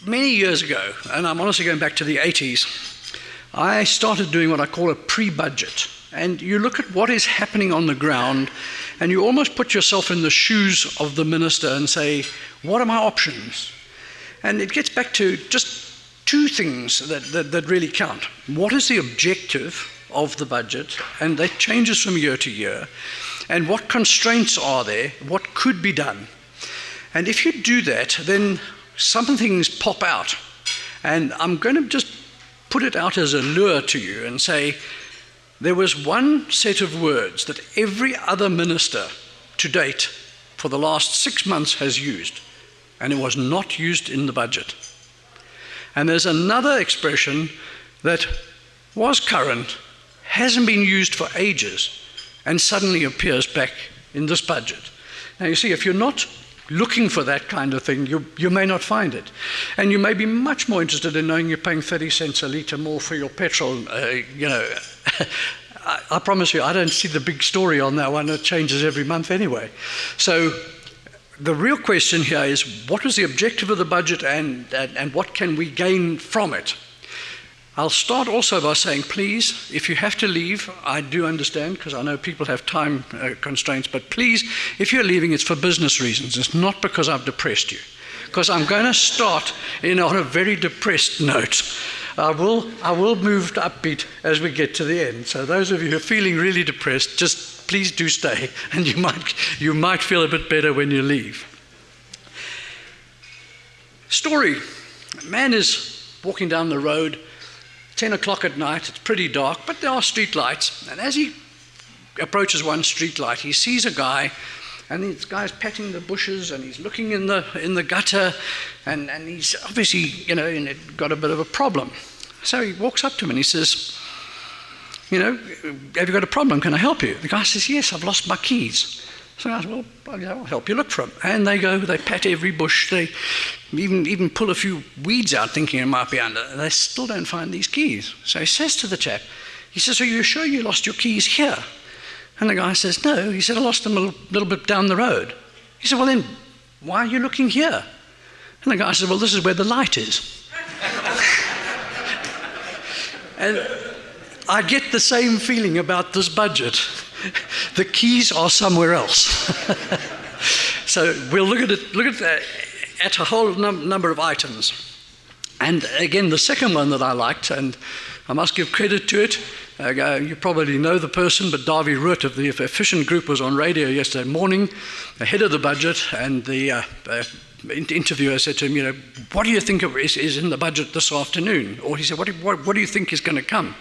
many years ago, and I'm honestly going back to the 80s, I started doing what I call a pre-budget. And you look at what is happening on the ground, and you almost put yourself in the shoes of the minister and say, what are my options? And it gets back to just two things that really count. What is the objective of the budget? And that changes from year to year. And what constraints are there? What could be done? And if you do that, then some things pop out. And I'm going to just put it out as a lure to you and say, there was one set of words that every other minister to date for the last 6 months has used, and it was not used in the budget. And there's another expression that was current, hasn't been used for ages, and suddenly appears back in this budget. Now you see, if you're not looking for that kind of thing, you may not find it. And you may be much more interested in knowing you're paying 30 cents a litre more for your petrol. I promise you, I don't see the big story on that one. It changes every month anyway. So the real question here is, what was the objective of the budget and what can we gain from it? I'll start also by saying, please, if you have to leave, I do understand, because I know people have time constraints, but please, if you're leaving, it's for business reasons. It's not because I've depressed you. Because I'm going to start on a very depressed note. I will move to upbeat as we get to the end. So those of you who are feeling really depressed, just please do stay, and you might feel a bit better when you leave. Story. A man is walking down the road, 10 o'clock at night, it's pretty dark, but there are street lights. And as he approaches one street light, he sees a guy, and this guy's patting the bushes, and he's looking in the gutter, and he's obviously, got a bit of a problem. So he walks up to him and he says, have you got a problem? Can I help you? The guy says, yes, I've lost my keys. So I said, well, I'll help you look for them. And they pat every bush, they even pull a few weeds out thinking it might be under. They still don't find these keys. So he says to the chap, he says, are you sure you lost your keys here? And the guy says, no. He said, I lost them a little bit down the road. He said, well then, why are you looking here? And the guy said, well, this is where the light is. And I get the same feeling about this budget. The keys are somewhere else. So we'll look at a whole number of items. And again, the second one that I liked, and I must give credit to it, you probably know the person, but Davy Root of the Efficient Group was on radio yesterday morning, ahead of the budget, and the interviewer said to him, what do you think is in the budget this afternoon? Or he said, what do you think is going to come?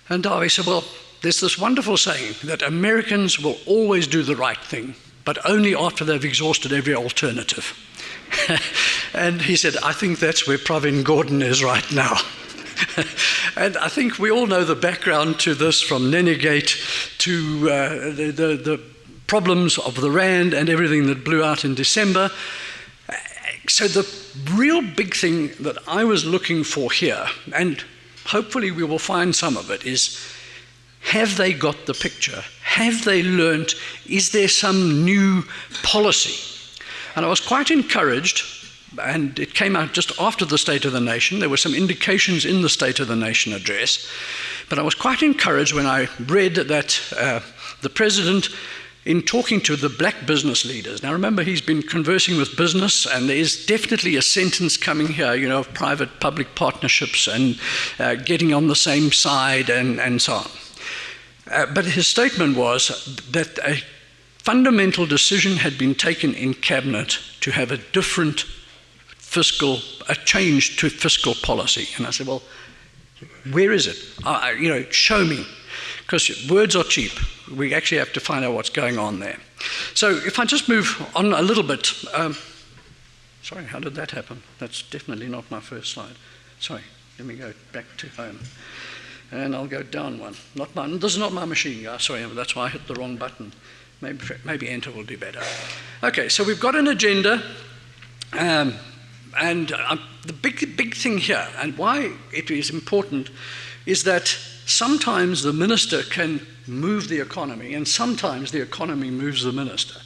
And Davy said, well, there's this wonderful saying that Americans will always do the right thing, but only after they've exhausted every alternative. And he said, I think that's where Pravin Gordhan is right now. And I think we all know the background to this, from Nenegate to the problems of the Rand and everything that blew out in December. So the real big thing that I was looking for here, and hopefully we will find some of it, is, have they got the picture? Have they learnt? Is there some new policy? And I was quite encouraged, and it came out just after the State of the Nation. There were some indications in the State of the Nation address, but I was quite encouraged when I read that the President, in talking to the black business leaders, now remember he's been conversing with business, and there is definitely a sentence coming here, of private-public partnerships and getting on the same side and so on. But his statement was that a fundamental decision had been taken in Cabinet to have a change to fiscal policy. And I said, well, where is it? Show me. Because words are cheap. We actually have to find out what's going on there. So if I just move on a little bit. Sorry, how did that happen? That's definitely not my first slide. Sorry, let me go back to home. And I'll go down one. This is not my machine, guys. Sorry, that's why I hit the wrong button. Maybe enter will do better. Okay, so we've got an agenda. And the big thing here, and why it is important, is that sometimes the minister can move the economy, and sometimes the economy moves the minister.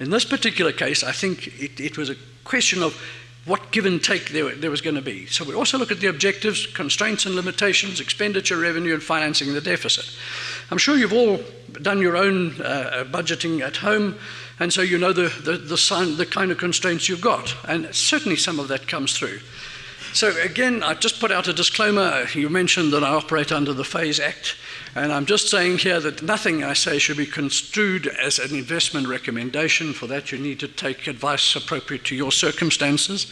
In this particular case, I think it was a question of what give and take there was going to be. So we also look at the objectives, constraints and limitations, expenditure, revenue, and financing the deficit. I'm sure you've all done your own budgeting at home, and so you know the kind of constraints you've got, and certainly some of that comes through. So again, I've just put out a disclaimer. You mentioned that I operate under the Phase Act, and I'm just saying here that nothing I say should be construed as an investment recommendation. For that, you need to take advice appropriate to your circumstances.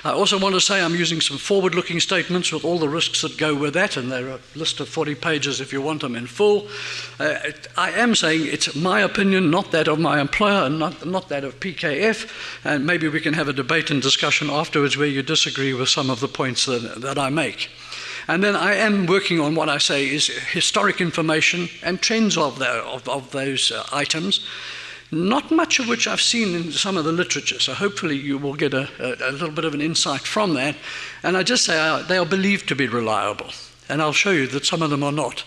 I also want to say I'm using some forward-looking statements with all the risks that go with that, and they're a list of 40 pages if you want them in full. I am saying it's my opinion, not that of my employer, and not that of PKF, and maybe we can have a debate and discussion afterwards where you disagree with some of the points that I make. And then I am working on what I say is historic information and trends of those items, not much of which I've seen in some of the literature, so hopefully you will get a little bit of an insight from that. And I just say they are believed to be reliable, and I'll show you that some of them are not.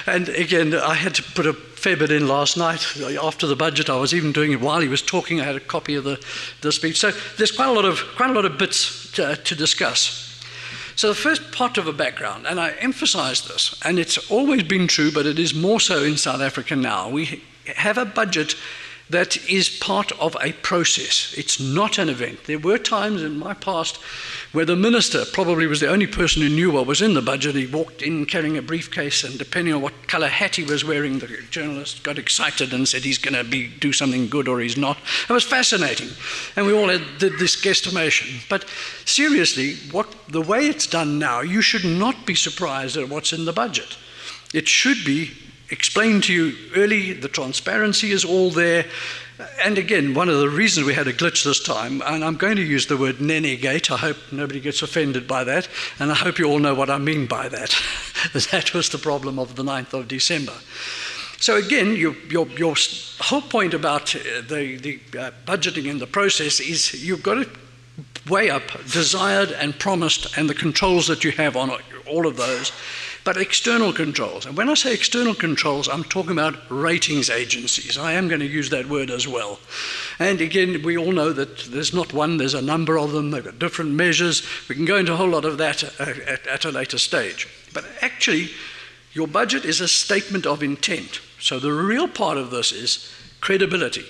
And again, I had to put a fair bit in last night. After the budget, I was even doing it while he was talking. I had a copy of the speech. So there's quite a lot of bits to discuss. So the first part of a background, and I emphasize this, and it's always been true, but it is more so in South Africa now. We have a budget that is part of a process. It's not an event. There were times in my past where the minister probably was the only person who knew what was in the budget. He walked in carrying a briefcase, and depending on what color hat he was wearing, the journalist got excited and said he's going to do something good or he's not. It was fascinating, and we all did this guesstimation. But seriously, the way it's done now, you should not be surprised at what's in the budget. It should be explained to you early. The transparency is all there. And again, one of the reasons we had a glitch this time, and I'm going to use the word Nenegate, I hope nobody gets offended by that, and I hope you all know what I mean by that. That was the problem of the 9th of December. So again, your whole point about the budgeting in the process is you've got to weigh up desired and promised and the controls that you have on all of those, but external controls. And when I say external controls, I'm talking about ratings agencies. I am going to use that word as well. And again, we all know that there's not one, there's a number of them. They've got different measures. We can go into a whole lot of that at a later stage. But actually, your budget is a statement of intent. So the real part of this is credibility.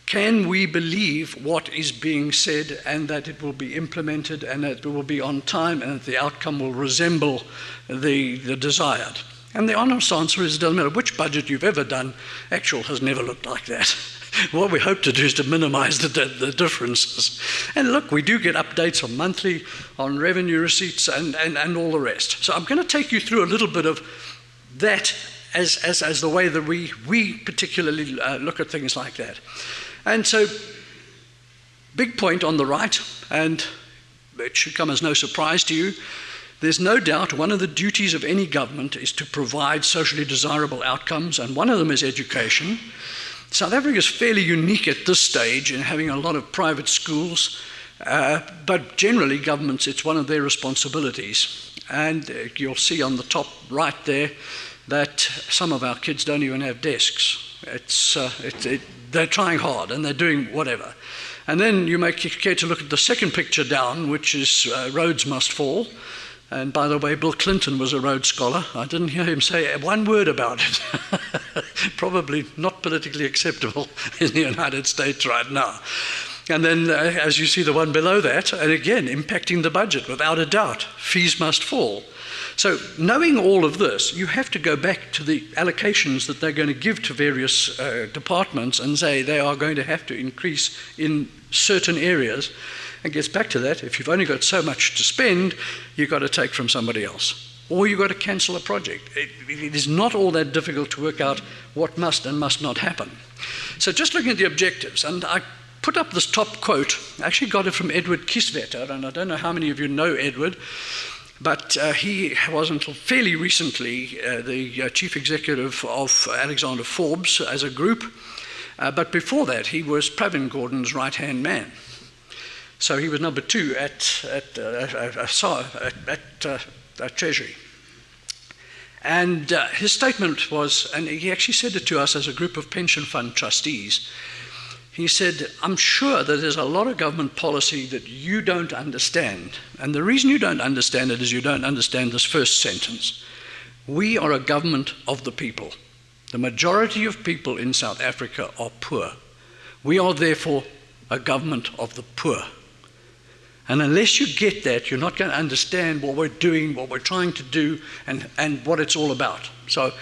Can we believe what is being said, and that it will be implemented, and that it will be on time, and that the outcome will resemble the desired? And the honest answer is it doesn't matter which budget you've ever done, actual has never looked like that. What we hope to do is to minimize the differences. And look, we do get updates on monthly, on revenue receipts, and all the rest. So I'm going to take you through a little bit of that as the way that we particularly look at things like that. And so, big point on the right, and it should come as no surprise to you, there's no doubt one of the duties of any government is to provide socially desirable outcomes, and one of them is education. South Africa is fairly unique at this stage in having a lot of private schools, but generally governments, it's one of their responsibilities. And you'll see on the top right there that some of our kids don't even have desks. They're trying hard and they're doing whatever. And then you may care to look at the second picture down, which is roads must fall. And by the way, Bill Clinton was a Rhodes Scholar. I didn't hear him say one word about it. Probably not politically acceptable in the United States right now. And then, as you see the one below that, and again, impacting the budget, without a doubt, fees must fall. So knowing all of this, you have to go back to the allocations that they're going to give to various departments and say they are going to have to increase in certain areas. And gets back to that, if you've only got so much to spend, you've got to take from somebody else. Or you've got to cancel a project. It is not all that difficult to work out what must and must not happen. So just looking at the objectives, and I put up this top quote. I actually got it from Edward Kieswetter, and I don't know how many of you know Edward, but he was until fairly recently the chief executive of Alexander Forbes as a group. But before that, he was Pravin Gordhan's right-hand man. So he was number 2 at Treasury. And his statement was, and he actually said it to us as a group of pension fund trustees, He said, I'm sure that there's a lot of government policy that you don't understand. And the reason you don't understand it is you don't understand this first sentence. We are a government of the people. The majority of people in South Africa are poor. We are therefore a government of the poor. And unless you get that, you're not going to understand what we're doing, what we're trying to do, and what it's all about. So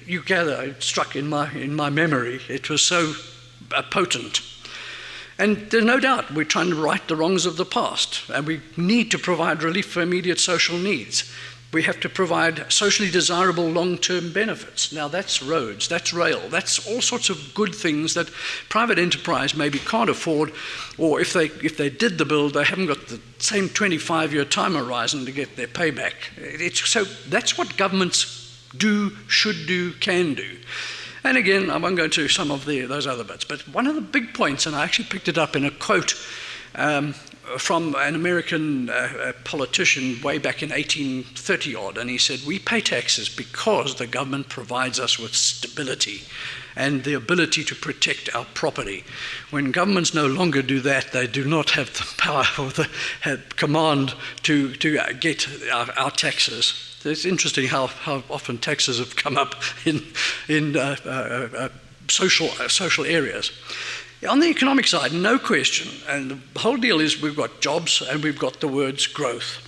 you gather, it struck in my memory. It was so potent. And there's no doubt we're trying to right the wrongs of the past, and we need to provide relief for immediate social needs. We have to provide socially desirable long-term benefits. Now that's roads, that's rail, that's all sorts of good things that private enterprise maybe can't afford, or if they did the build, they haven't got the same 25-year time horizon to get their payback. So that's what governments do, should do, can do. And again, I won't go into some of those other bits, but one of the big points, and I actually picked it up in a quote from an American politician way back in 1830-odd, and he said, we pay taxes because the government provides us with stability and the ability to protect our property. When governments no longer do that, they do not have the power or the command to get our taxes. It's interesting how often taxes have come up in social areas. On the economic side, no question, and the whole deal is we've got jobs and we've got the words growth.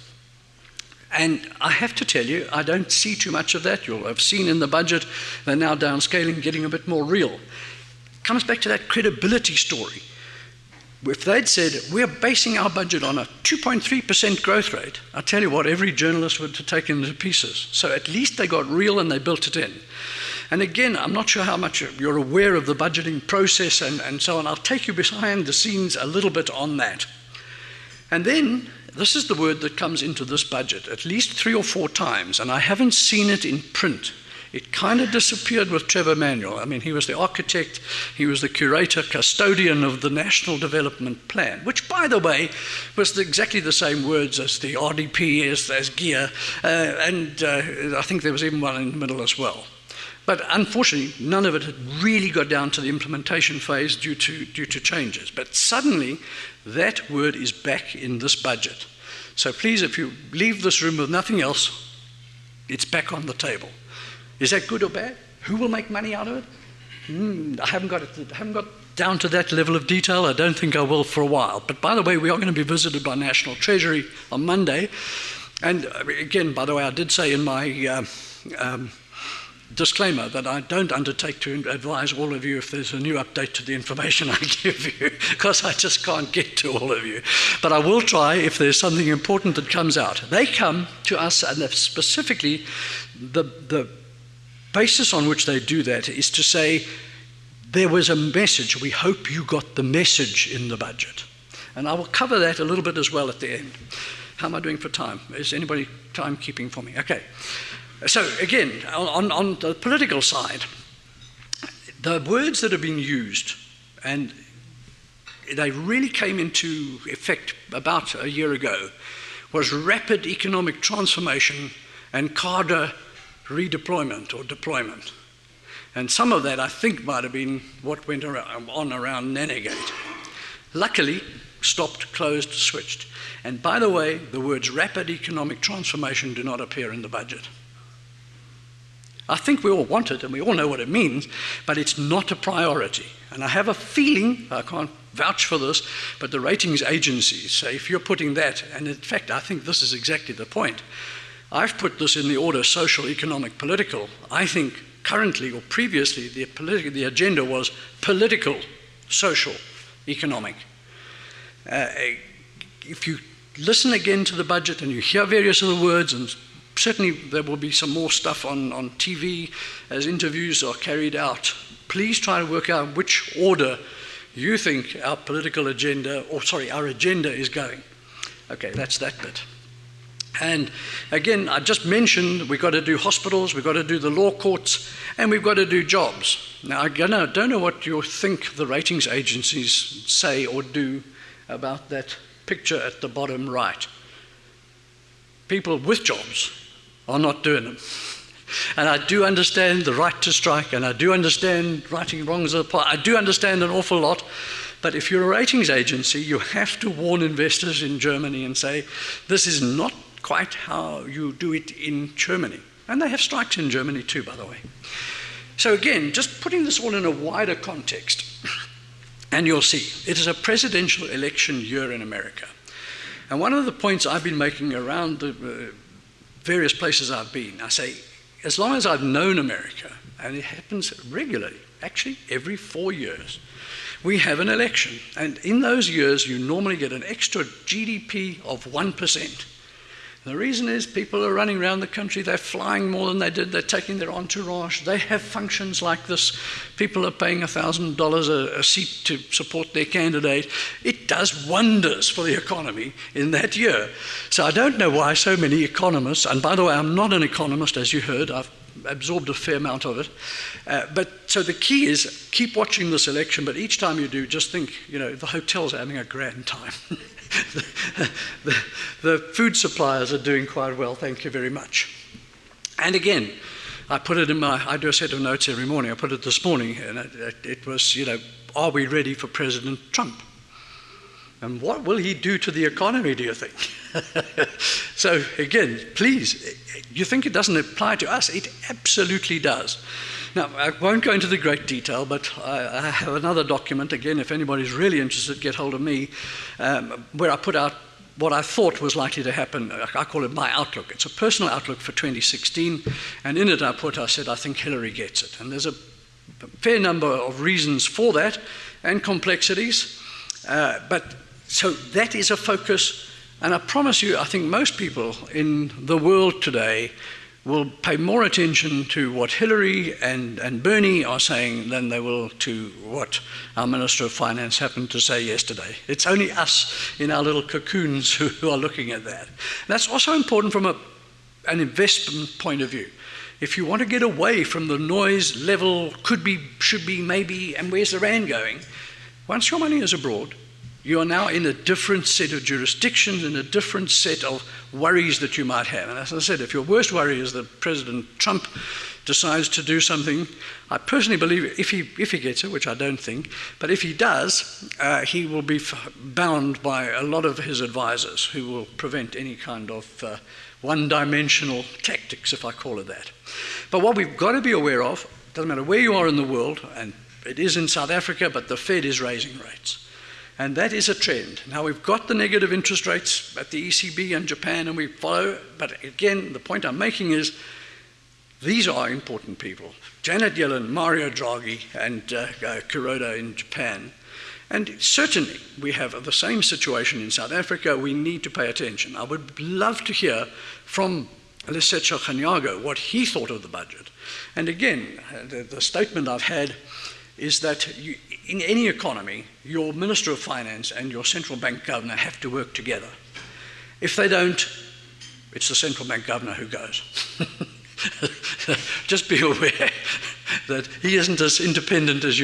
And I have to tell you, I don't see too much of that. You'll have seen in the budget, they're now downscaling, getting a bit more real. It comes back to that credibility story. If they'd said, we're basing our budget on a 2.3% growth rate, I tell you what, every journalist would have taken it to pieces. So at least they got real and they built it in. And again, I'm not sure how much you're aware of the budgeting process and so on. I'll take you behind the scenes a little bit on that. And then, this is the word that comes into this budget at least 3 or 4 times, and I haven't seen it in print. It kind of disappeared with Trevor Manuel. I mean, he was the architect, he was the curator, custodian of the National Development Plan, which, by the way, was exactly the same words as the RDP, as GEAR, and I think there was even one in the middle as well. But unfortunately, none of it had really got down to the implementation phase due to changes. But suddenly, that word is back in this budget. So please, if you leave this room with nothing else, it's back on the table. Is that good or bad? Who will make money out of it? I haven't got down to that level of detail. I don't think I will for a while. But by the way, we are going to be visited by National Treasury on Monday. And again, by the way, I did say in my disclaimer that I don't undertake to advise all of you if there's a new update to the information I give you, because I just can't get to all of you. But I will try if there's something important that comes out. They come to us, and specifically the basis on which they do that is to say, there was a message. We hope you got the message in the budget. And I will cover that a little bit as well at the end. How am I doing for time? Is anybody timekeeping for me? Okay. So again, on the political side, the words that have been used, and they really came into effect about a year ago, was rapid economic transformation and cadre redeployment or deployment. And some of that, I think, might have been what went on around Nenegate. Luckily, stopped, closed, switched. And by the way, the words rapid economic transformation do not appear in the budget. I think we all want it and we all know what it means, but it's not a priority. And I have a feeling, I can't vouch for this, but the ratings agencies say if you're putting that, and in fact I think this is exactly the point, I've put this in the order social, economic, political. I think currently or previously the agenda was political, social, economic. If you listen again to the budget and you hear various other words, and certainly there will be some more stuff on TV as interviews are carried out, please try to work out which order you think our political agenda, our agenda is going. Okay, that's that bit. And again, I just mentioned we've got to do hospitals, we've got to do the law courts, and we've got to do jobs. Now, I don't know what you think the ratings agencies say or do about that picture at the bottom right. People with jobs are not doing them. And I do understand the right to strike, and I do understand righting wrongs of the past. I do understand an awful lot. But if you're a ratings agency, you have to warn investors in Germany and say, this is not quite how you do it in Germany. And they have strikes in Germany too, by the way. So again, just putting this all in a wider context, and you'll see, it is a presidential election year in America. And one of the points I've been making around the various places I've been, I say, as long as I've known America, and it happens regularly, actually every 4 years, we have an election. And in those years, you normally get an extra GDP of 1%. The reason is people are running around the country, they're flying more than they did, they're taking their entourage, they have functions like this, people are paying $1,000 a seat to support their candidate. It does wonders for the economy in that year. So I don't know why so many economists, and by the way, I'm not an economist, as you heard, I've absorbed a fair amount of it. So the key is keep watching this election, but each time you do, just think, the hotels are having a grand time. the food suppliers are doing quite well, thank you very much. And again, I put it in I do a set of notes every morning. I put it this morning, and it was, are we ready for President Trump? And what will he do to the economy, do you think? So again, please, you think it doesn't apply to us? It absolutely does. Now, I won't go into the great detail, but I have another document, again, if anybody's really interested, get hold of me, where I put out what I thought was likely to happen. I call it my outlook. It's a personal outlook for 2016, and in it I said, I think Hillary gets it. And there's a fair number of reasons for that, and complexities, but so that is a focus, and I promise you, I think most people in the world today will pay more attention to what Hillary and Bernie are saying than they will to what our Minister of Finance happened to say yesterday. It's only us in our little cocoons who are looking at that. That's also important from an investment point of view. If you want to get away from the noise level, could be, should be, maybe, and where's the rand going, once your money is abroad, you are now in a different set of jurisdictions, in a different set of worries that you might have. And as I said, if your worst worry is that President Trump decides to do something, I personally believe if he gets it, which I don't think, but if he does, he will be bound by a lot of his advisors who will prevent any kind of one-dimensional tactics, if I call it that. But what we've got to be aware of, doesn't matter where you are in the world, and it is in South Africa, but the Fed is raising rates. And that is a trend. Now, we've got the negative interest rates at the ECB and Japan, and we follow, but again, the point I'm making is these are important people. Janet Yellen, Mario Draghi, and Kuroda in Japan. And certainly, we have the same situation in South Africa. We need to pay attention. I would love to hear from Lesetja Kganyago what he thought of the budget. And again, the statement I've had is that in any economy, your Minister of Finance and your central bank governor have to work together. If they don't, it's the central bank governor who goes. Just be aware that he isn't as independent as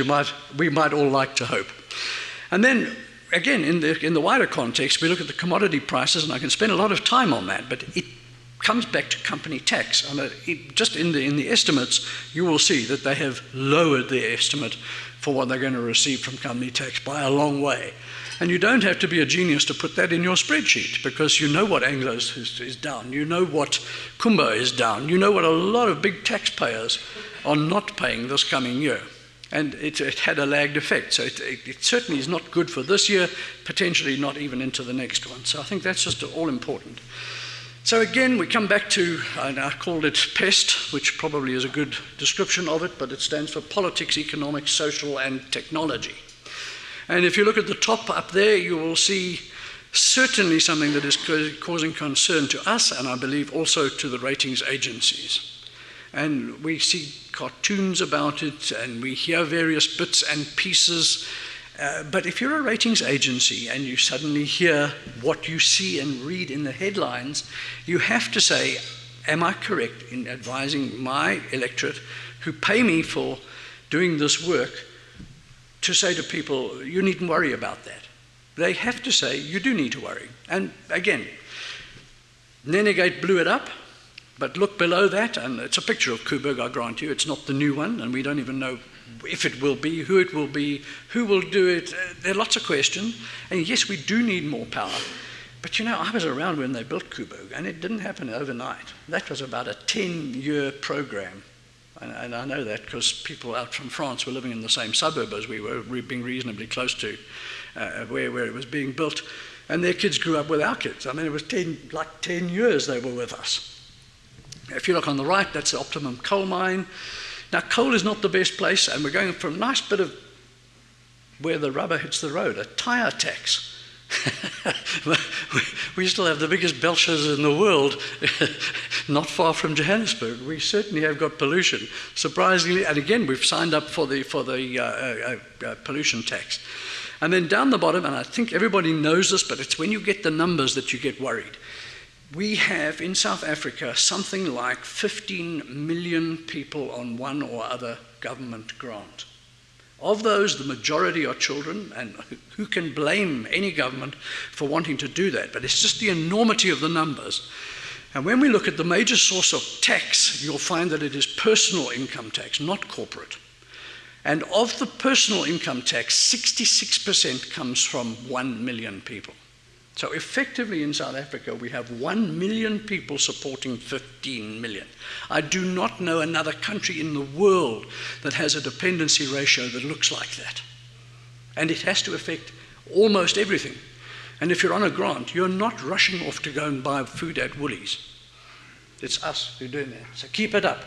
we might all like to hope. And then, again, in the wider context, we look at the commodity prices, and I can spend a lot of time on that, but it comes back to company tax. And just in the estimates, you will see that they have lowered their estimate for what they're going to receive from company tax by a long way. And you don't have to be a genius to put that in your spreadsheet, because you know what Anglo's is down, you know what Kumba is down, you know what a lot of big taxpayers are not paying this coming year. And it had a lagged effect. So it certainly is not good for this year, potentially not even into the next one. So I think that's just all important. So again, we come back to, and I called it PEST, which probably is a good description of it, but it stands for Politics, Economics, Social, and Technology. And if you look at the top up there, you will see certainly something that is causing concern to us, and I believe also to the ratings agencies. And we see cartoons about it, and we hear various bits and pieces. But if you're a ratings agency and you suddenly hear what you see and read in the headlines, you have to say, am I correct in advising my electorate who pay me for doing this work to say to people, you needn't worry about that? They have to say, you do need to worry. And again, Nenegate blew it up. But look below that, and it's a picture of Coburg, I grant you. It's not the new one, and we don't even know if it will be, who will do it. There are lots of questions. And yes, we do need more power. But you know, I was around when they built Coburg, and it didn't happen overnight. That was about a 10-year program. And I know that because people out from France were living in the same suburb as we were, being reasonably close to where it was being built. And their kids grew up with our kids. I mean, it was 10 years they were with us. If you look on the right, that's the Optimum coal mine. Now, coal is not the best place, and we're going for a nice bit of where the rubber hits the road, a tyre tax. We still have the biggest belchers in the world, not far from Johannesburg. We certainly have got pollution, surprisingly. And again, we've signed up for the pollution tax. And then down the bottom, and I think everybody knows this, but it's when you get the numbers that you get worried. We have in South Africa something like 15 million people on one or other government grant. Of those, the majority are children, and who can blame any government for wanting to do that? But it's just the enormity of the numbers. And when we look at the major source of tax, you'll find that it is personal income tax, not corporate. And of the personal income tax, 66% comes from 1 million people. So effectively in South Africa, we have 1 million people supporting 15 million. I do not know another country in the world that has a dependency ratio that looks like that. And it has to affect almost everything. And if you're on a grant, you're not rushing off to go and buy food at Woolies. It's us who are doing that. So keep it up.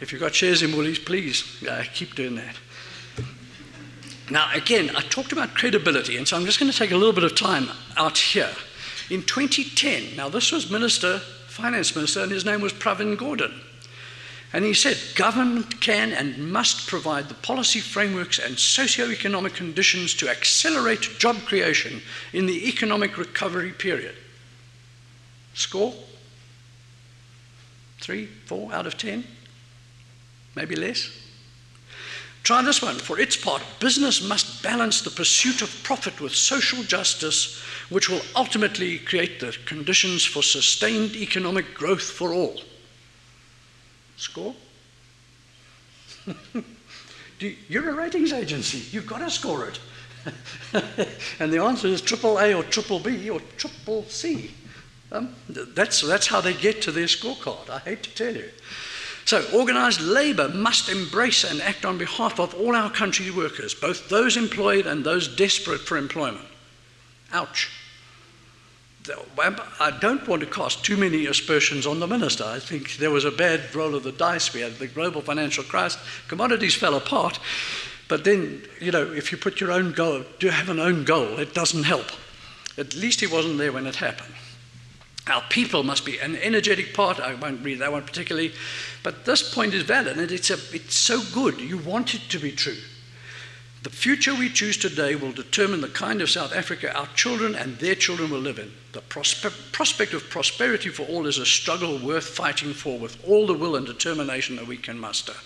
If you've got shares in Woolies, please keep doing that. Now, again, I talked about credibility, and so I'm just going to take a little bit of time out here. In 2010, now this was Finance Minister, and his name was Pravin Gordhan. And he said, government can and must provide the policy frameworks and socio-economic conditions to accelerate job creation in the economic recovery period. Score? 3, 4 out of 10? Maybe less? Try this one. For its part, business must balance the pursuit of profit with social justice, which will ultimately create the conditions for sustained economic growth for all. Score? You're a ratings agency. You've got to score it. And the answer is AAA or triple B or triple C. That's how they get to their scorecard, I hate to tell you. So, organised labour must embrace and act on behalf of all our country's workers, both those employed and those desperate for employment. Ouch. I don't want to cast too many aspersions on the minister. I think there was a bad roll of the dice. We had the global financial crisis. Commodities fell apart. But then, you know, if you put your own goal, do have an own goal, it doesn't help. At least he wasn't there when it happened. Our people must be an energetic part. I won't read that one particularly, but this point is valid, and it's so good. You want it to be true. The future we choose today will determine the kind of South Africa our children and their children will live in. The prospect of prosperity for all is a struggle worth fighting for with all the will and determination that we can muster.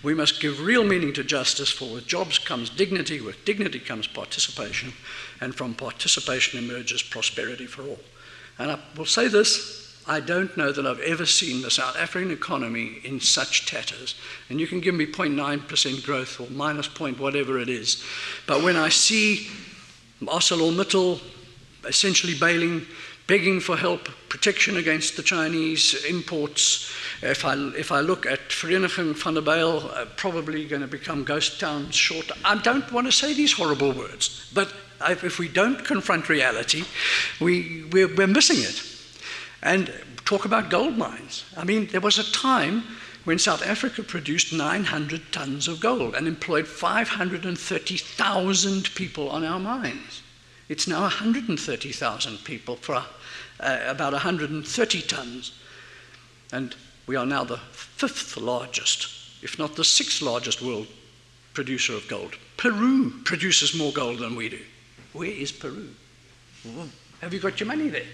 We must give real meaning to justice, for with jobs comes dignity, with dignity comes participation, and from participation emerges prosperity for all. And I will say this, I don't know that I've ever seen the South African economy in such tatters. And you can give me 0.9% growth or minus point whatever it is. But when I see ArcelorMittal essentially begging for help, protection against the Chinese imports, if I look at Vereniging van der Bijl, probably going to become ghost towns short. I don't want to say these horrible words, but if we don't confront reality, we're missing it. And talk about gold mines. I mean, there was a time when South Africa produced 900 tons of gold and employed 530,000 people on our mines. It's now 130,000 people for about 130 tons. And we are now the 5th largest, if not the 6th largest world producer of gold. Peru produces more gold than we do. Where is Peru? Have you got your money there?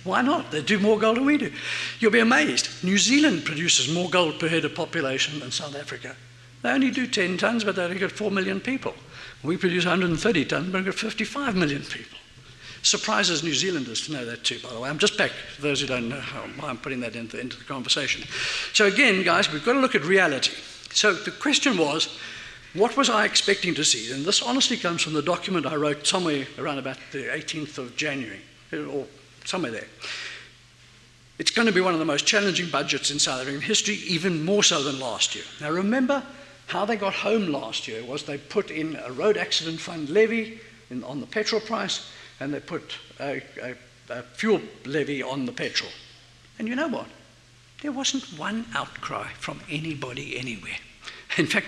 Why not? They do more gold than we do. You'll be amazed. New Zealand produces more gold per head of population than South Africa. They only do 10 tons, but they only got 4 million people. We produce 130 tons, but we've got 55 million people. Surprises New Zealanders to know that too, by the way. I'm just back, for those who don't know why I'm putting that into the conversation. So again, guys, we've got to look at reality. So the question was, what was I expecting to see? And this honestly comes from the document I wrote somewhere around about the 18th of January, or somewhere there. It's going to be one of the most challenging budgets in South African history, even more so than last year. Now remember, how they got home last year was they put in a road accident fund levy on the petrol price, and they put a fuel levy on the petrol. And you know what? There wasn't one outcry from anybody anywhere. In fact,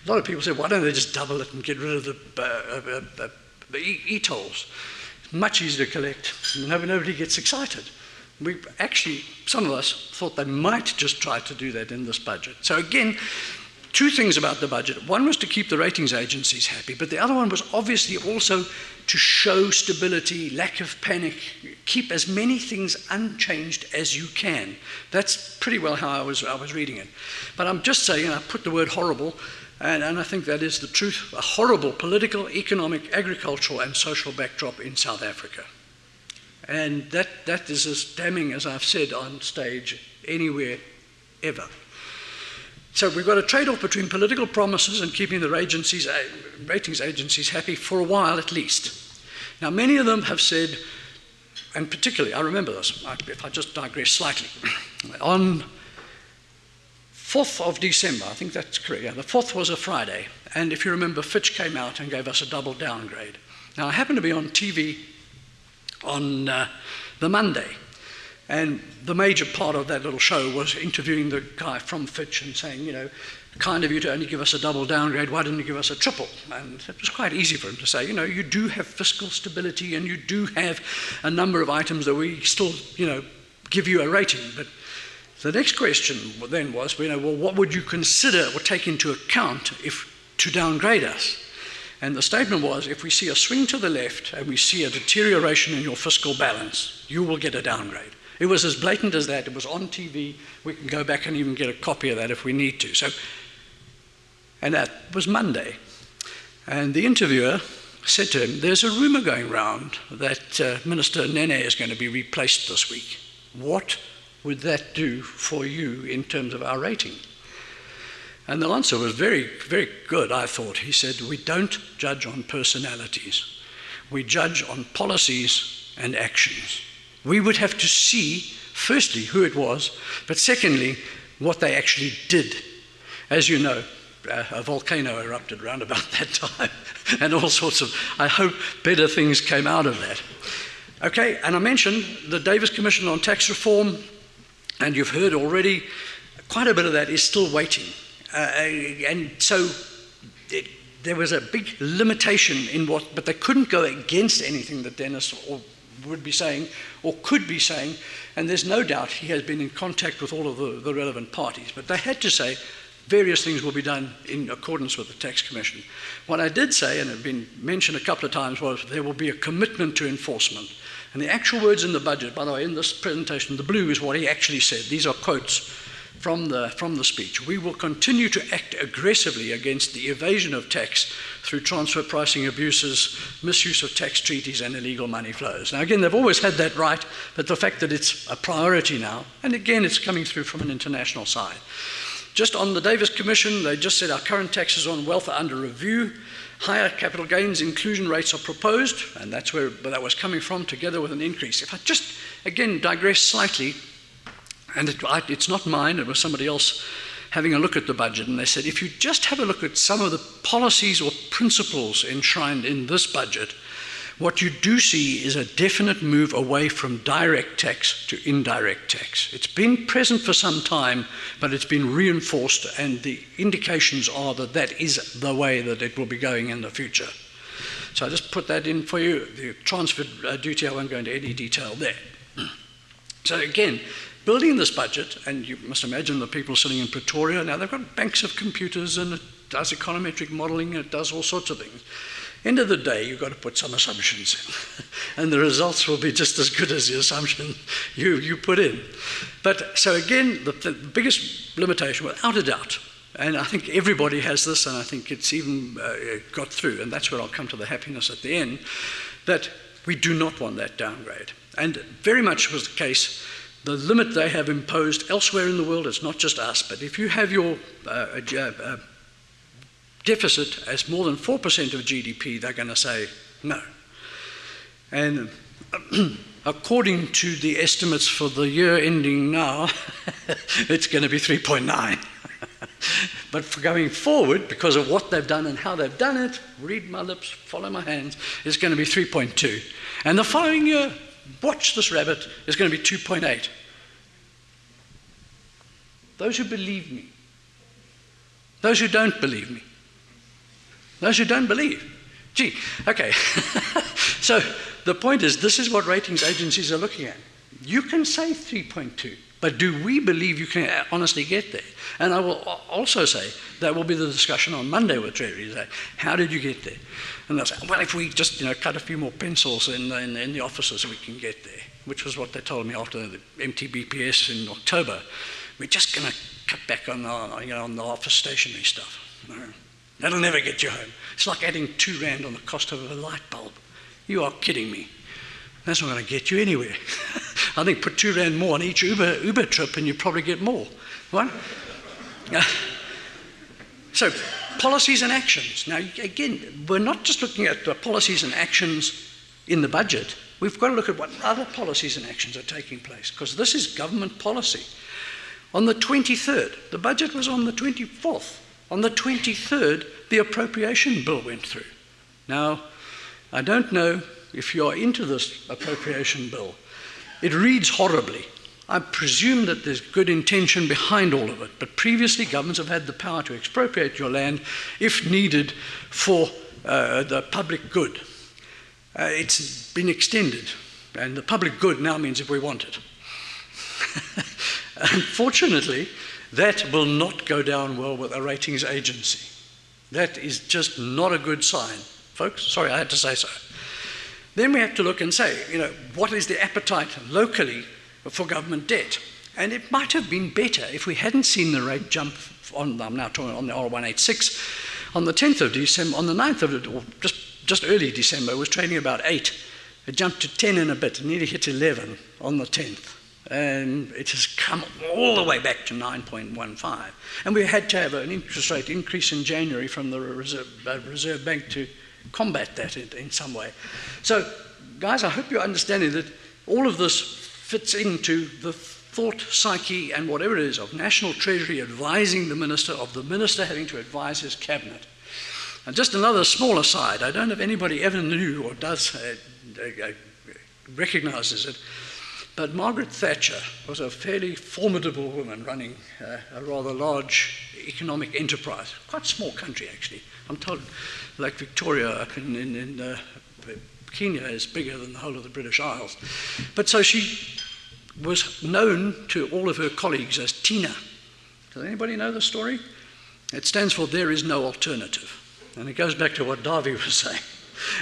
a lot of people said, why don't they just double it and get rid of the e-tolls? It's much easier to collect. Nobody gets excited. We actually, some of us thought they might just try to do that in this budget. So again, two things about the budget. One was to keep the ratings agencies happy, but the other one was obviously also to show stability, lack of panic, keep as many things unchanged as you can. That's pretty well how I was reading it. But I'm just saying, I put the word horrible, and I think that is the truth, a horrible political, economic, agricultural, and social backdrop in South Africa. And that is as damning as I've said on stage anywhere ever. So we've got a trade-off between political promises and keeping the ratings agencies happy for a while at least. Now many of them have said, and particularly, I remember this, if I just digress slightly, on 4th of December, I think that's correct, yeah, the 4th was a Friday, and if you remember, Fitch came out and gave us a double downgrade. Now I happened to be on TV on the Monday, and the major part of that little show was interviewing the guy from Fitch and saying, you know, kind of you to only give us a double downgrade, why didn't you give us a triple? And it was quite easy for him to say, you know, you do have fiscal stability and you do have a number of items that we still, you know, give you a rating. But the next question then was, you know, well, what would you consider or take into account to downgrade us? And the statement was, if we see a swing to the left and we see a deterioration in your fiscal balance, you will get a downgrade. It was as blatant as that. It was on TV. We can go back and even get a copy of that if we need to. So, and that was Monday. And the interviewer said to him, there's a rumor going around that Minister Nene is going to be replaced this week. What would that do for you in terms of our rating? And the answer was very, very good, I thought. He said, we don't judge on personalities. We judge on policies and actions. We would have to see, firstly, who it was, but secondly, what they actually did. As you know, a volcano erupted around about that time, and all sorts of, I hope, better things came out of that. Okay, and I mentioned the Davis Commission on Tax Reform, and you've heard already, quite a bit of that is still waiting. And so there was a big limitation in what, but they couldn't go against anything that Dennis would be saying or could be saying, and there's no doubt he has been in contact with all of the relevant parties, but they had to say various things will be done in accordance with the Tax Commission. What I did say, and it had been mentioned a couple of times, was there will be a commitment to enforcement. And the actual words in the budget, by the way, in this presentation, the blue is what he actually said. These are quotes from the speech. We will continue to act aggressively against the evasion of tax through transfer pricing abuses, misuse of tax treaties, and illegal money flows. Now, again, they've always had that right, but the fact that it's a priority now, and again, it's coming through from an international side. Just on the Davis Commission, they just said our current taxes on wealth are under review. Higher capital gains inclusion rates are proposed, and that's where that was coming from, together with an increase. If I just, again, digress slightly, and it's not mine, it was somebody else having a look at the budget, and they said, if you just have a look at some of the policies or principles enshrined in this budget, what you do see is a definite move away from direct tax to indirect tax. It's been present for some time, but it's been reinforced, and the indications are that that is the way that it will be going in the future. So I just put that in for you. The transfer duty, I won't go into any detail there. So again, building this budget, and you must imagine the people sitting in Pretoria, now they've got banks of computers and it does econometric modeling, and it does all sorts of things. End of the day, you've got to put some assumptions in, and the results will be just as good as the assumption you put in. But so again, the biggest limitation, without a doubt, and I think everybody has this, and I think it's even got through, and that's where I'll come to the happiness at the end, that we do not want that downgrade. And very much was the case. The limit they have imposed elsewhere in the world, it's not just us, but if you have your deficit as more than 4% of GDP, they're going to say no. And according to the estimates for the year ending now, it's going to be 3.9. But for going forward, because of what they've done and how they've done it, read my lips, follow my hands, it's going to be 3.2. And the following year, watch this rabbit, is going to be 2.8. Those who believe me, those who don't believe me, those who don't believe. Gee, okay. So the point is, this is what ratings agencies are looking at. You can say 3.2, but do we believe you can honestly get there? And I will also say that will be the discussion on Monday with Treasury. How did you get there? And they'll say, well, if we just cut a few more pencils in the offices, we can get there, which was what they told me after the MTBPS in October. We're just going to cut back on the office stationery stuff. No, that'll never get you home. It's like adding R2 on the cost of a light bulb. You are kidding me. That's not going to get you anywhere. I think put R2 more on each Uber trip and you probably get more. What? So policies and actions. Now, again, we're not just looking at the policies and actions in the budget. We've got to look at what other policies and actions are taking place, because this is government policy. On the 23rd, the budget was on the 24th. On the 23rd, the appropriation bill went through. Now, I don't know if you're into this appropriation bill. It reads horribly. I presume that there's good intention behind all of it, but previously governments have had the power to expropriate your land if needed for the public good. It's been extended, and the public good now means if we want it. Unfortunately, that will not go down well with a ratings agency. That is just not a good sign. Folks, sorry, I had to say so. Then we have to look and say, what is the appetite locally for government debt? And it might have been better if we hadn't seen the rate jump on, I'm now talking on the R186, on the 10th of December, on the 9th of, or just early December, it was trading about 8. It jumped to 10 and a bit, nearly hit 11 on the 10th. And it has come all the way back to 9.15. And we had to have an interest rate increase in January from the Reserve Bank to combat that in some way. So, guys, I hope you're understanding that all of this fits into the thought psyche and whatever it is of National Treasury advising the minister, of the minister having to advise his cabinet. And just another small aside, I don't know if anybody ever knew or does recognizes it, but Margaret Thatcher was a fairly formidable woman running a rather large economic enterprise, quite a small country actually. I'm told Lake Victoria up in Kenya is bigger than the whole of the British Isles. But so she was known to all of her colleagues as Tina. Does anybody know the story? It stands for There Is No Alternative. And it goes back to what Davy was saying.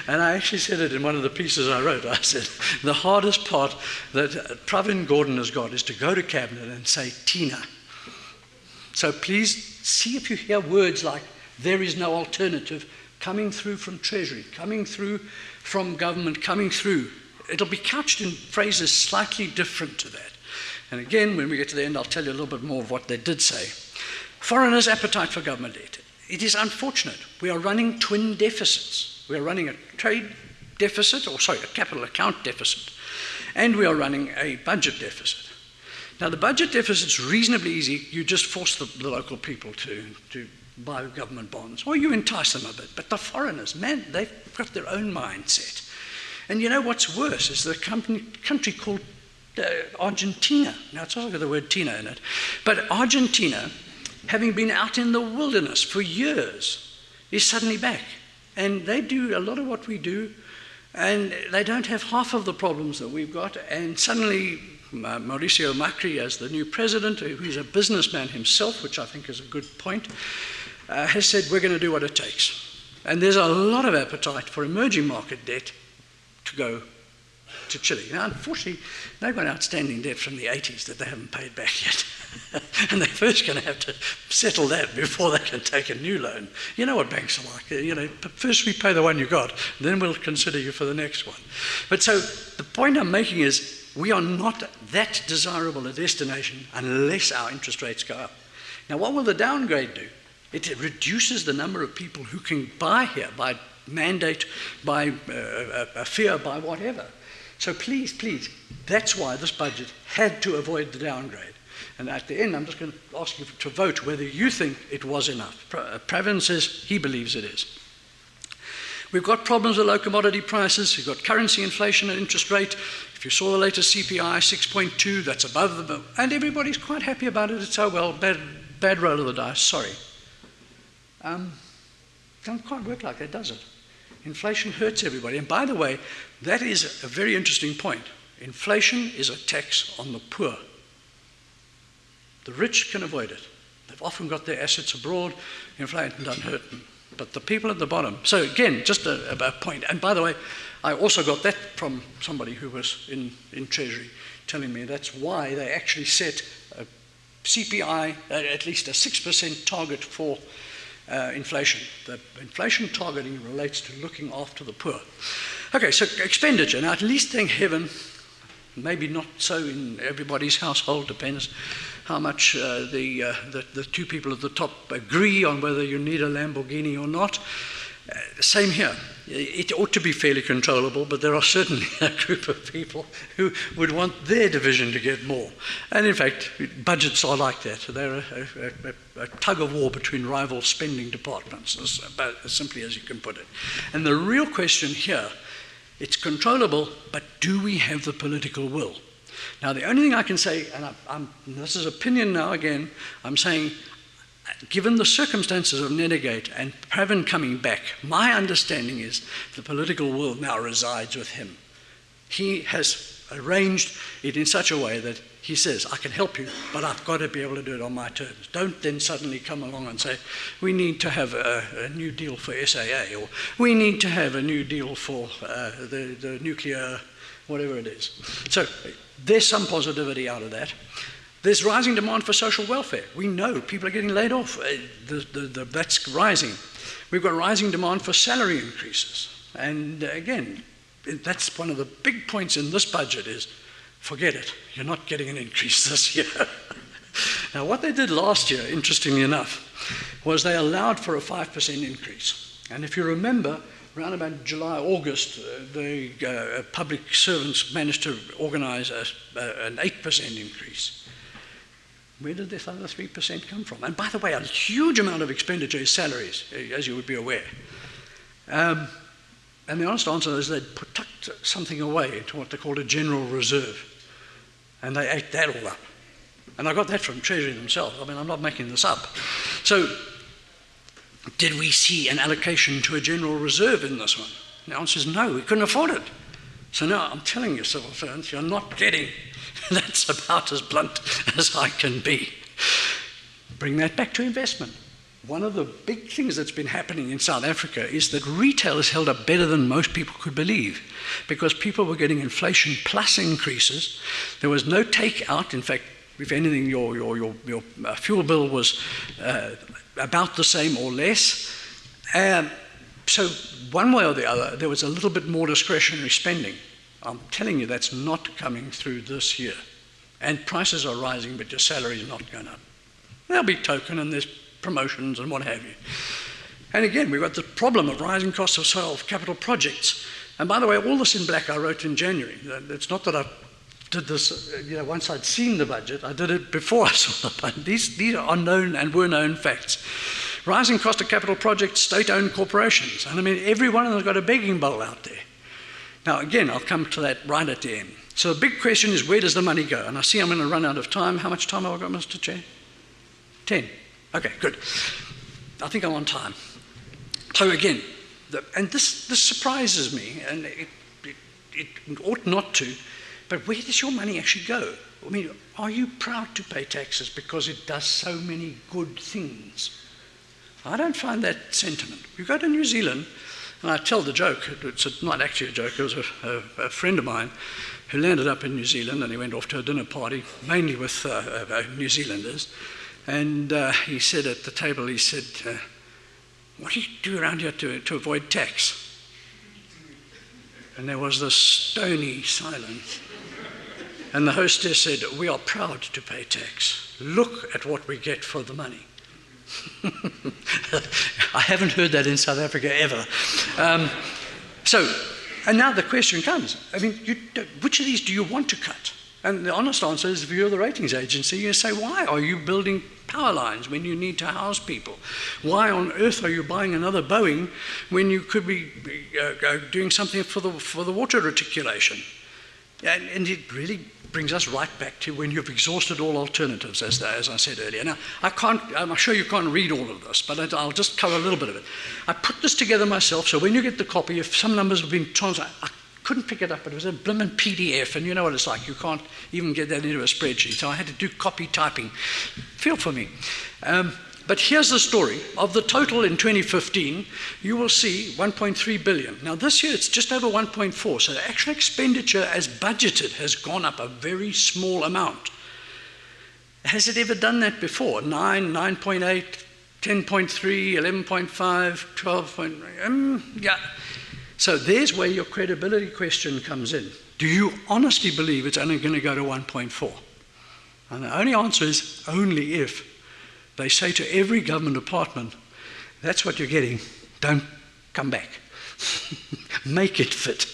And I actually said it in one of the pieces I wrote. I said, the hardest part that Pravin Gordhan has got is to go to Cabinet and say, Tina. So please see if you hear words like, there is no alternative, coming through from Treasury, coming through from government, coming through. It'll be couched in phrases slightly different to that. And again, when we get to the end, I'll tell you a little bit more of what they did say. Foreigners' appetite for government debt. It is unfortunate. We are running twin deficits. We are running a trade deficit, a capital account deficit, and we are running a budget deficit. Now, the budget deficit's reasonably easy. You just force the local people to buy government bonds, or you entice them a bit. But the foreigners, man, they've got their own mindset. And you know what's worse is the country called Argentina. Now, it's also got the word Tina in it. But Argentina, having been out in the wilderness for years, is suddenly back. And they do a lot of what we do, and they don't have half of the problems that we've got. And suddenly, Mauricio Macri, as the new president, who's a businessman himself, which I think is a good point, has said, we're going to do what it takes. And there's a lot of appetite for emerging market debt to go to Chile. Now, unfortunately, they've got outstanding debt from the 80s that they haven't paid back yet. And they're first going to have to settle that before they can take a new loan. You know what banks are like. First we pay the one you got, then we'll consider you for the next one. But so the point I'm making is we are not that desirable a destination unless our interest rates go up. Now, what will the downgrade do? It reduces the number of people who can buy here by mandate, by fear, by whatever. So please, that's why this budget had to avoid the downgrade. And at the end, I'm just going to ask you to vote whether you think it was enough. Pravin says he believes it is. We've got problems with low commodity prices. We've got currency inflation and interest rate. If you saw the latest CPI, 6.2, that's above the... And everybody's quite happy about it. It's, oh, well, bad roll of the dice, sorry. Doesn't quite work like that, does it? Inflation hurts everybody. And by the way, that is a very interesting point. Inflation is a tax on the poor. The rich can avoid it. They've often got their assets abroad. Inflation doesn't hurt them. But the people at the bottom. So again, just a point. And by the way, I also got that from somebody who was in Treasury telling me that's why they actually set a CPI, at least a 6% target for inflation. The inflation targeting relates to looking after the poor. Okay, so expenditure. Now, at least thank heaven, maybe not so in everybody's household, depends how much the two people at the top agree on whether you need a Lamborghini or not. Same here. It ought to be fairly controllable, but there are certainly a group of people who would want their division to get more. And in fact, budgets are like that. They're a tug of war between rival spending departments, as simply as you can put it. And the real question here, it's controllable, but do we have the political will? Now, the only thing I can say, and this is opinion now again, I'm saying, given the circumstances of Nedegate and Pravin coming back, my understanding is the political will now resides with him. He has arranged it in such a way that he says, I can help you, but I've got to be able to do it on my terms. Don't then suddenly come along and say, we need to have a new deal for SAA, or we need to have a new deal for the nuclear, whatever it is. So there's some positivity out of that. There's rising demand for social welfare. We know people are getting laid off. That's rising. We've got rising demand for salary increases. And again, that's one of the big points in this budget is, forget it, you're not getting an increase this year. Now, what they did last year, interestingly enough, was they allowed for a 5% increase. And if you remember, around about July, August, the public servants managed to organize an 8% increase. Where did this other 3% come from? And by the way, a huge amount of expenditure is salaries, as you would be aware. And the honest answer is they'd tucked something away into what they called a general reserve. And they ate that all up. And I got that from Treasury themselves. I mean, I'm not making this up. So, did we see an allocation to a general reserve in this one? The answer is no, we couldn't afford it. So now I'm telling you, civil servants, you're not getting. That's about as blunt as I can be. Bring that back to investment. One of the big things that's been happening in South Africa is that retail has held up better than most people could believe because people were getting inflation plus increases. There was no takeout. In fact, if anything, your fuel bill was about the same or less. So one way or the other, there was a little bit more discretionary spending. I'm telling you, that's not coming through this year. And prices are rising, but your salary is not going up. There'll be token and there's promotions and what have you. And again, we've got the problem of rising costs of sale of capital projects. And by the way, all this in black I wrote in January. It's not that I did this, once I'd seen the budget, I did it before I saw the budget. These are known and were known facts. Rising cost of capital projects, state-owned corporations. And I mean, every one of them has got a begging bowl out there. Now, again, I'll come to that right at the end. So the big question is, where does the money go? And I see I'm going to run out of time. How much time have I got, Mr. Chair? 10. Okay, good. I think I'm on time. So again, and this surprises me, and it ought not to, but where does your money actually go? I mean, are you proud to pay taxes because it does so many good things? I don't find that sentiment. You go to New Zealand, And I tell the joke, it's not actually a joke, it was a friend of mine who landed up in New Zealand, and he went off to a dinner party, mainly with New Zealanders. And he said at the table, he said, what do you do around here to avoid tax? And there was this stony silence. And the hostess said, we are proud to pay tax. Look at what we get for the money. I haven't heard that in South Africa ever. And now the question comes, I mean, which of these do you want to cut? And the honest answer is, if you're the ratings agency, you say, why are you building power lines when you need to house people? Why on earth are you buying another Boeing when you could be doing something for the water reticulation? And it really brings us right back to when you've exhausted all alternatives, as I said earlier. Now, I'm sure you can't read all of this, but I'll just cover a little bit of it. I put this together myself, so when you get the copy, if some numbers have been translated, I couldn't pick it up, but it was a blimmin' PDF, and you know what it's like, you can't even get that into a spreadsheet, so I had to do copy typing. Feel for me. But here's the story. Of the total in 2015, you will see 1.3 billion. Now this year it's just over 1.4, so the actual expenditure as budgeted has gone up a very small amount. Has it ever done that before? 9, 9.8, 10.3, 11.5, 12. Yeah. So there's where your credibility question comes in. Do you honestly believe it's only going to go to 1.4? And the only answer is only if they say to every government department, that's what you're getting, don't come back. Make it fit.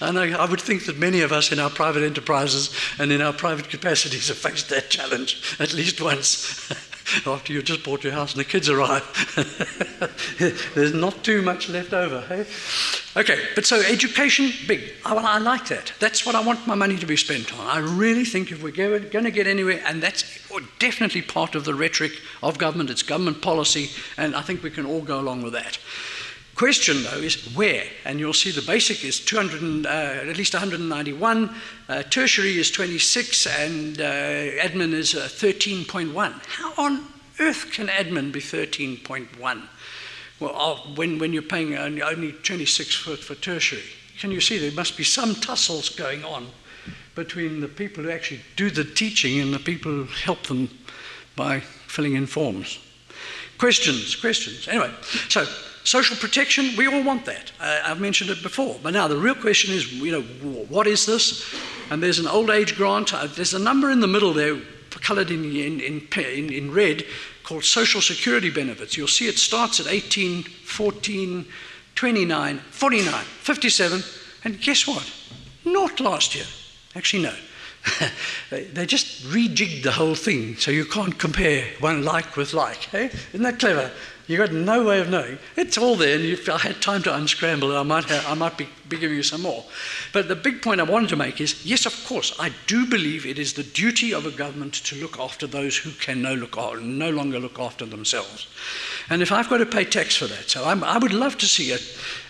And I would think that many of us in our private enterprises and in our private capacities have faced that challenge at least once. After you've just bought your house and the kids arrive. There's not too much left over. Hey? Okay, but so education, big. I like that. That's what I want my money to be spent on. I really think if we're going to get anywhere, and that's definitely part of the rhetoric of government, it's government policy, and I think we can all go along with that. Question, though, is where? And you'll see the basic is at least 191, tertiary is 26, and admin is 13.1. How on earth can admin be 13.1? Well, when you're paying only 26 for tertiary. Can you see there must be some tussles going on between the people who actually do the teaching and the people who help them by filling in forms? Questions. Anyway, so social protection, we all want that. I've mentioned it before. But now the real question is, what is this? And there's an old age grant. There's a number in the middle there, coloured in red, called social security benefits. You'll see it starts at 18, 14, 29, 49, 57, and guess what? Not last year. Actually, no. They just rejigged the whole thing, so you can't compare one like with like. Eh? Isn't that clever? You've got no way of knowing. It's all there, and if I had time to unscramble it, I might be giving you some more. But the big point I wanted to make is, yes, of course, I do believe it is the duty of a government to look after those who can no longer look after themselves. And if I've got to pay tax for that, so I would love to see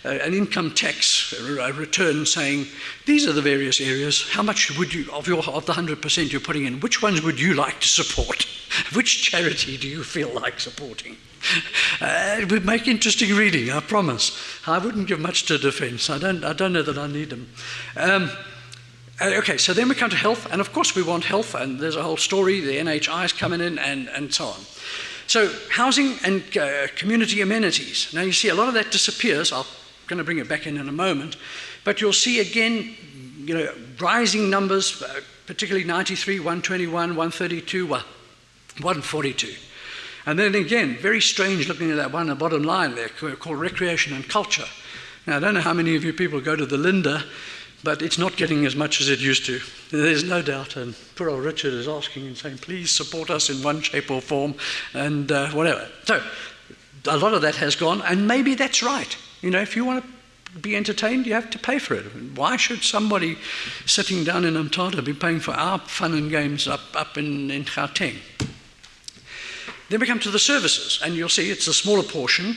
an income tax return saying, these are the various areas, how much would you, of the 100% you're putting in, which ones would you like to support? Which charity do you feel like supporting? It would make interesting reading, I promise. I wouldn't give much to defence. I don't know that I need them. Okay, so then we come to health, and of course we want health, and there's a whole story, the NHI is coming in, and so on. So housing and community amenities. Now you see a lot of that disappears. I'm going to bring it back in a moment. But you'll see again, rising numbers, particularly 93, 121, 132, 142. And then again, very strange looking at that one, the bottom line there, called recreation and culture. Now, I don't know how many of you people go to the Linda, but it's not getting as much as it used to. There's no doubt, and poor old Richard is asking and saying, please support us in one shape or form, and whatever. So, a lot of that has gone, and maybe that's right. If you want to be entertained, you have to pay for it. Why should somebody sitting down in Umtata be paying for our fun and games up in Gauteng? Then we come to the services, and you'll see it's a smaller portion,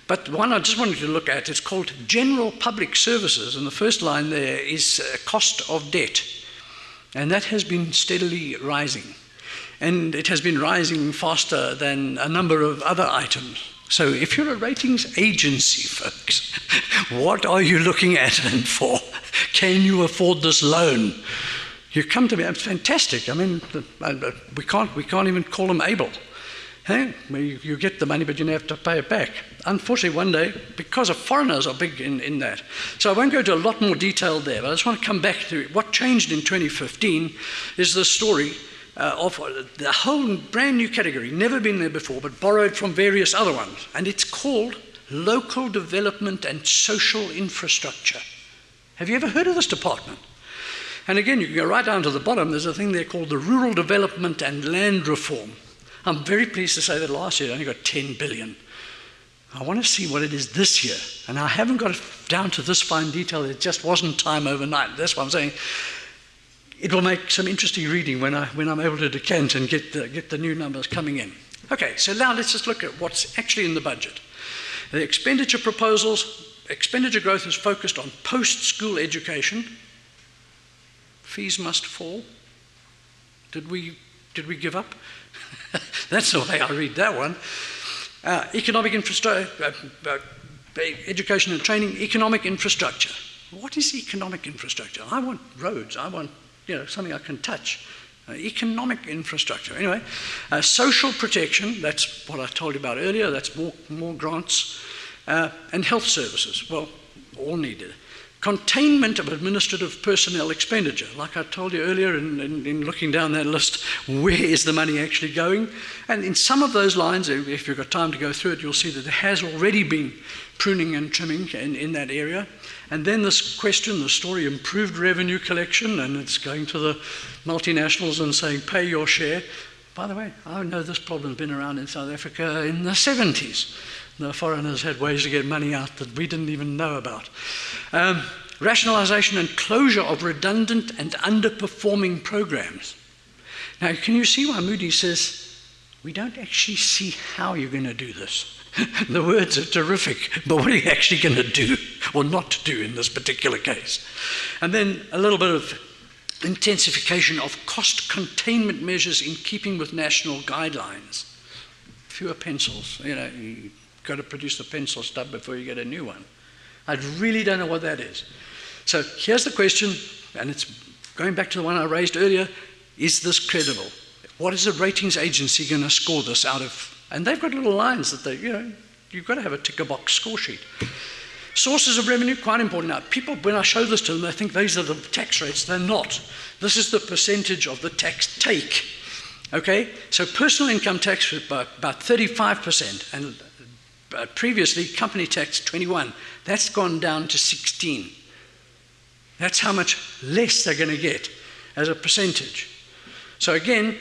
but one I just wanted to look at, it's called general public services, and the first line there is cost of debt, and that has been steadily rising, and it has been rising faster than a number of other items. So if you're a ratings agency, folks, what are you looking at and for? Can you afford this loan? You come to me, it's fantastic. I mean, we can't even call them able. Hey, you get the money, but you have to pay it back. Unfortunately, one day, because of foreigners are big in that. So I won't go into a lot more detail there, but I just want to come back to what changed in 2015 is the story of the whole brand new category, never been there before, but borrowed from various other ones. And it's called Local Development and Social Infrastructure. Have you ever heard of this department? And again, you can go right down to the bottom. There's a thing there called the Rural Development and Land Reform. I'm very pleased to say that last year it only got 10 billion. I want to see what it is this year. And I haven't got it down to this fine detail. It just wasn't time overnight. That's what I'm saying. It will make some interesting reading when I'm able to decant and get the new numbers coming in. Okay, so now let's just look at what's actually in the budget. The expenditure proposals, expenditure growth is focused on post-school education. Fees must fall. Did we give up? That's the way I read that one. Economic infrastructure, education and training, economic infrastructure. What is economic infrastructure? I want roads. I want something I can touch. Economic infrastructure. Anyway, social protection. That's what I told you about earlier. That's more grants and health services. Well, all needed. Containment of administrative personnel expenditure. Like I told you earlier in looking down that list, where is the money actually going? And in some of those lines, if you've got time to go through it, you'll see that there has already been pruning and trimming in that area. And then this question, the story, improved revenue collection, and it's going to the multinationals and saying, pay your share. By the way, I know this problem has been around in South Africa in the 70s. The foreigners had ways to get money out that we didn't even know about. Rationalization and closure of redundant and underperforming programs. Now, can you see why Moody says, we don't actually see how you're going to do this? The words are terrific, but what are you actually going to do or not do in this particular case? And then a little bit of intensification of cost containment measures in keeping with national guidelines. Fewer pencils, you've got to produce the pencil stub before you get a new one. I really don't know what that is. So here's the question, and it's going back to the one I raised earlier, is this credible? What is a ratings agency going to score this out of? And they've got little lines that you've got to have a ticker box score sheet. Sources of revenue, quite important. Now, people, when I show this to them, they think these are the tax rates. They're not. This is the percentage of the tax take. Okay? So personal income tax was about 35%, and previously company tax 21%. That's gone down to 16%. That's how much less they're going to get as a percentage. So again,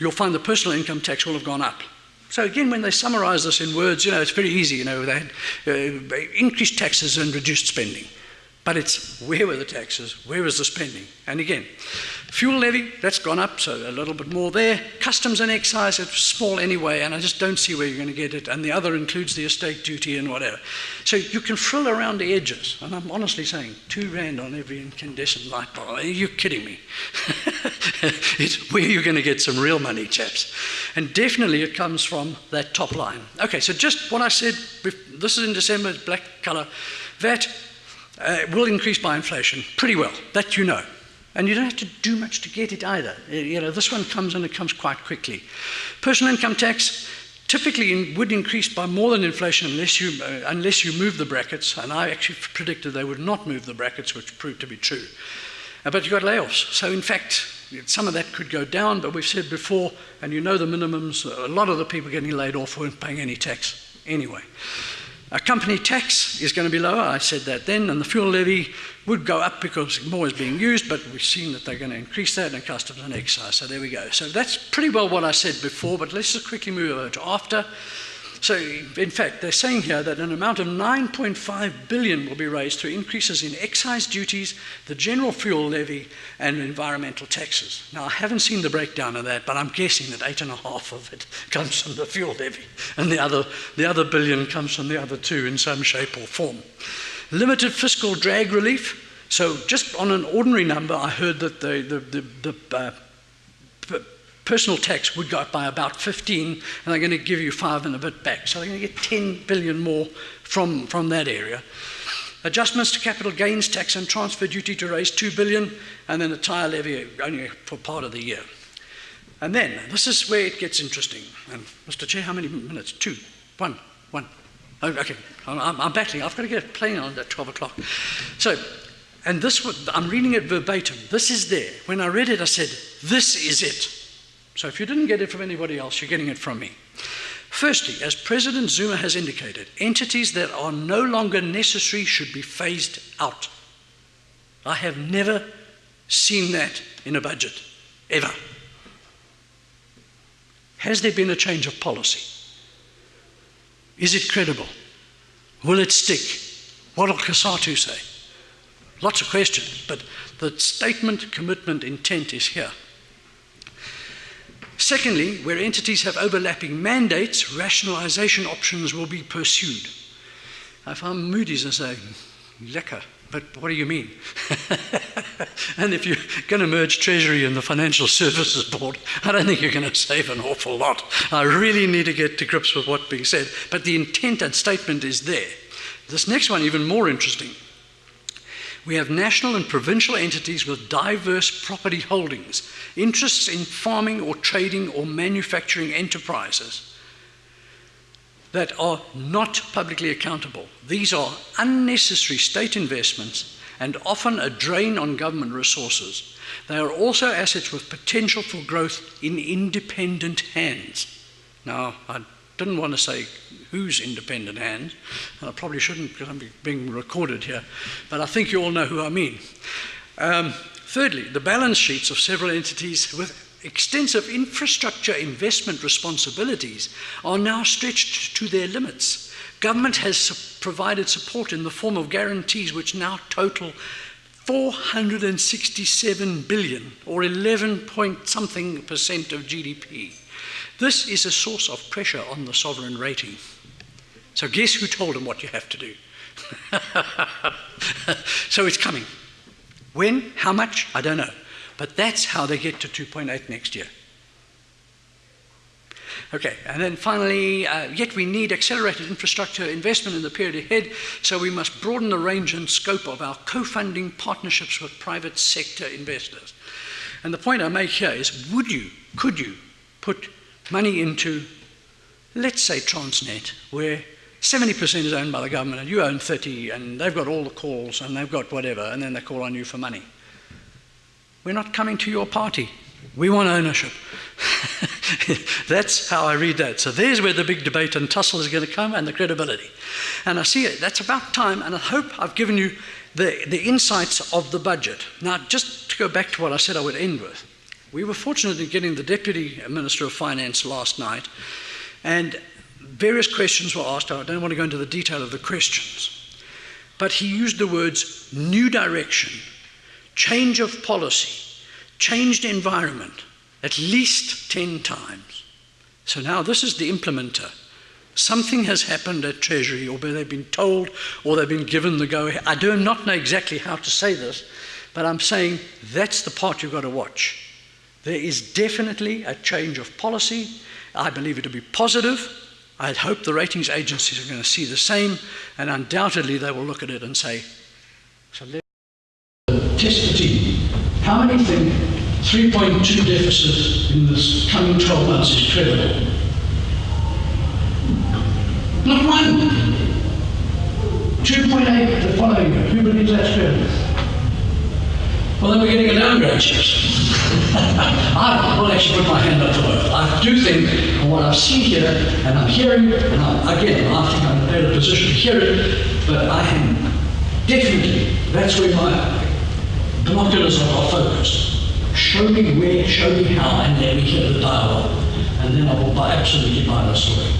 you'll find the personal income tax will have gone up. So again, when they summarize this in words, it's very easy. They had increased taxes and reduced spending. But it's where were the taxes? Where was the spending? And again, fuel levy, that's gone up, so a little bit more there. Customs and excise, it's small anyway, and I just don't see where you're going to get it. And the other includes the estate duty and whatever. So you can frill around the edges. And I'm honestly saying, R2 on every incandescent light bulb. Are you kidding me? It's where you're going to get some real money, chaps. And definitely it comes from that top line. Okay, so just what I said, this is in December, it's black colour. VAT will increase by inflation pretty well, that you know. And you don't have to do much to get it either. This one comes and it comes quite quickly. Personal income tax typically would increase by more than inflation unless you move the brackets, and I actually predicted they would not move the brackets, which proved to be true. But you've got layoffs, so in fact, some of that could go down, but we've said before, and you know the minimums, a lot of the people getting laid off weren't paying any tax anyway. A company tax is going to be lower, I said that then, and the fuel levy would go up because more is being used, but we've seen that they're going to increase that, and customs and excise, so there we go. So that's pretty well what I said before, but let's just quickly move over to after. So in fact, they're saying here that an amount of 9.5 billion will be raised through increases in excise duties, the general fuel levy, and environmental taxes. Now, I haven't seen the breakdown of that, but I'm guessing that 8.5 of it comes from the fuel levy, and the other billion comes from the other two in some shape or form. Limited fiscal drag relief. So just on an ordinary number, I heard that the personal tax would go up by about 15, and they're going to give you 5 and a bit back. So they're going to get 10 billion more from that area. Adjustments to capital gains tax and transfer duty to raise 2 billion, and then a tyre levy only for part of the year. And then, this is where it gets interesting. And Mr. Chair, how many minutes? 2, 1. Oh, okay, I'm battling. I've got to get a plane on at 12 o'clock. So, and this, I'm reading it verbatim. This is there. When I read it, I said, this is it. So if you didn't get it from anybody else, you're getting it from me. Firstly, as President Zuma has indicated, entities that are no longer necessary should be phased out. I have never seen that in a budget, ever. Has there been a change of policy? Is it credible? Will it stick? What will Kasatu say? Lots of questions, but the statement, commitment, intent is here. Secondly, where entities have overlapping mandates, rationalization options will be pursued. I found Moody's and say, lekker, but what do you mean? And if you're going to merge Treasury and the Financial Services Board, I don't think you're going to save an awful lot. I really need to get to grips with what's being said, but the intent and statement is there. This next one, even more interesting. We have national and provincial entities with diverse property holdings, interests in farming or trading or manufacturing enterprises that are not publicly accountable. These are unnecessary state investments and often a drain on government resources. They are also assets with potential for growth in independent hands. Now, I didn't want to say whose independent hands, and I probably shouldn't because I'm being recorded here, but I think you all know who I mean. Thirdly, the balance sheets of several entities with extensive infrastructure investment responsibilities are now stretched to their limits. Government has provided support in the form of guarantees which now total 467 billion, or 11 point something percent of GDP. This is a source of pressure on the sovereign rating. So guess who told them what you have to do? So it's coming. When? How much? I don't know. But that's how they get to 2.8 next year. Okay, and then finally, yet we need accelerated infrastructure investment in the period ahead, so we must broaden the range and scope of our co-funding partnerships with private sector investors. And the point I make here is, could you put money into, let's say, Transnet, where 70% is owned by the government and you own 30, and they've got all the calls and they've got whatever, and then they call on you for money. We're not coming to your party. We want ownership. That's how I read that. So there's where the big debate and tussle is going to come, and the credibility. And I see it. That's about time, and I hope I've given you the insights of the budget. Now, just to go back to what I said I would end with. We were fortunate in getting the Deputy Minister of Finance last night, and various questions were asked. I don't want to go into the detail of the questions, but he used the words new direction, change of policy, changed environment, at least 10 times. So now this is the implementer. Something has happened at Treasury, or they've been told, or they've been given the go-ahead. I do not know exactly how to say this, but I'm saying that's the part you've got to watch. There is definitely a change of policy. I believe it to be positive. I hope the ratings agencies are going to see the same, and undoubtedly they will look at it and say, so let's test the team. How many think 3.2 deficit in this coming 12 months is credible? Not one. 2.8 the following year. Who believes that's credible? Well, then we're getting a downgrade, chaps. I will actually put my hand up for both. I do think, from what I've seen here, and I'm hearing, and I think I'm in a better position to hear it, but I am definitely, that's where my binoculars are focused. Show me where, show me how, and let me hear the dialogue. And then I will absolutely buy the story.